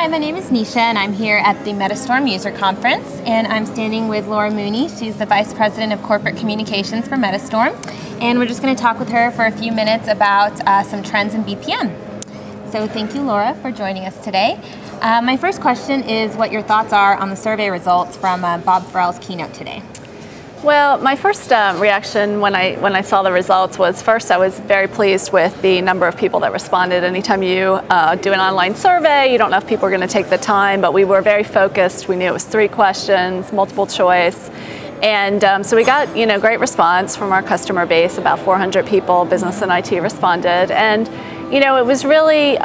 Hi, my name is Nisha and I'm here at the Metastorm User Conference, and I'm standing with Laura Mooney. She's the Vice President of Corporate Communications for Metastorm, and we're just going to talk with her for a few minutes about some trends in BPM. So thank you, Laura, for joining us today. My first question is what your thoughts are on the survey results from Bob Farrell's keynote today. Well, my first reaction when I saw the results was, first, I was very pleased with the number of people that responded. Anytime you do an online survey, you don't know if people are going to take the time, but we were very focused. We knew it was 3 questions, multiple choice. And so we got, great response from our customer base. About 400 people, business and IT, responded. And it was really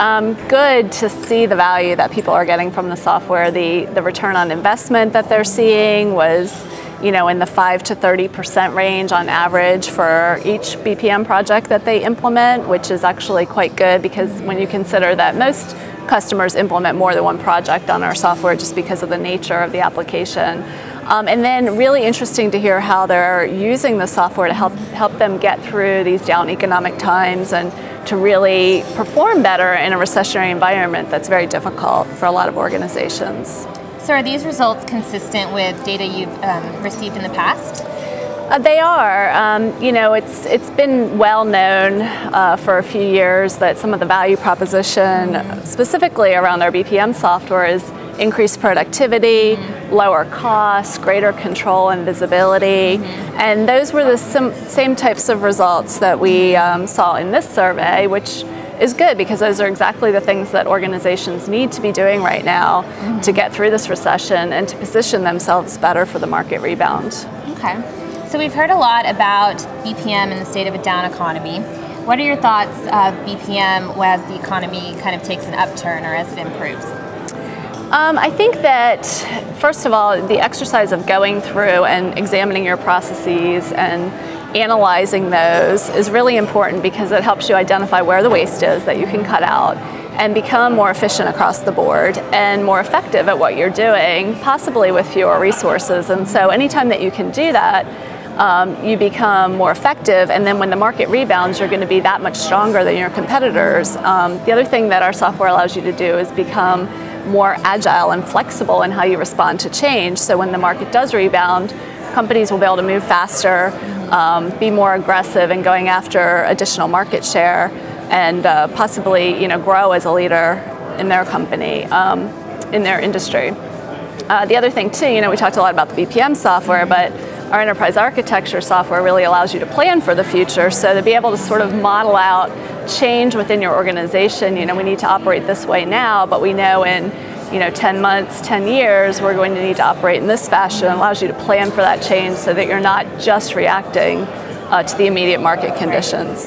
good to see the value that people are getting from the software. The return on investment that they're seeing was in the 5 to 30% range on average for each BPM project that they implement, which is actually quite good because when you consider that most customers implement more than one project on our software just because of the nature of the application. And then really interesting to hear how they're using the software to help them get through these down economic times and to really perform better in a recessionary environment that's very difficult for a lot of organizations. So are these results consistent with data you've received in the past? They are. It's been well known for a few years that some of the value proposition, specifically around our BPM software, is increased productivity, lower costs, greater control and visibility. And those were the same types of results that we saw in this survey, which is good because those are exactly the things that organizations need to be doing right now to get through this recession and to position themselves better for the market rebound. Okay. So we've heard a lot about BPM in the state of a down economy. What are your thoughts of BPM as the economy kind of takes an upturn or as it improves? I think that, first of all, the exercise of going through and examining your processes and analyzing those is really important because it helps you identify where the waste is that you can cut out and become more efficient across the board and more effective at what you're doing, possibly with fewer resources. And so anytime that you can do that, you become more effective, and then when the market rebounds, you're going to be that much stronger than your competitors. The other thing that our software allows you to do is become more agile and flexible in how you respond to change. So when the market does rebound, companies will be able to move faster, be more aggressive in going after additional market share, and possibly grow as a leader in their company, in their industry. The other thing too, we talked a lot about the BPM software, but our enterprise architecture software really allows you to plan for the future. So to be able to sort of model out change within your organization, we need to operate this way now, but we know in 10 months, 10 years, we're going to need to operate in this fashion. It allows you to plan for that change so that you're not just reacting to the immediate market conditions.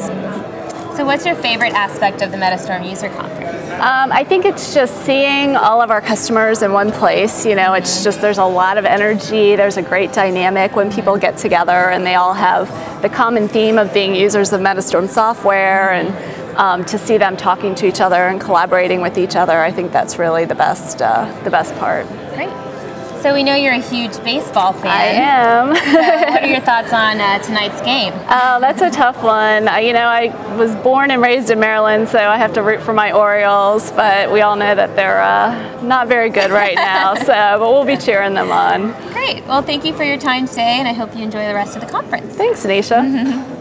So what's your favorite aspect of the Metastorm User Conference? I think it's just seeing all of our customers in one place. It's just, there's a lot of energy, there's a great dynamic when people get together and they all have the common theme of being users of Metastorm software, and to see them talking to each other and collaborating with each other, I think that's really the best part. Great. So we know you're a huge baseball fan. I am. So what are your thoughts on tonight's game? Oh, that's a tough one. I was born and raised in Maryland, so I have to root for my Orioles, but we all know that they're not very good right now, but we'll be cheering them on. Great. Well, thank you for your time today, and I hope you enjoy the rest of the conference. Thanks, Nisha.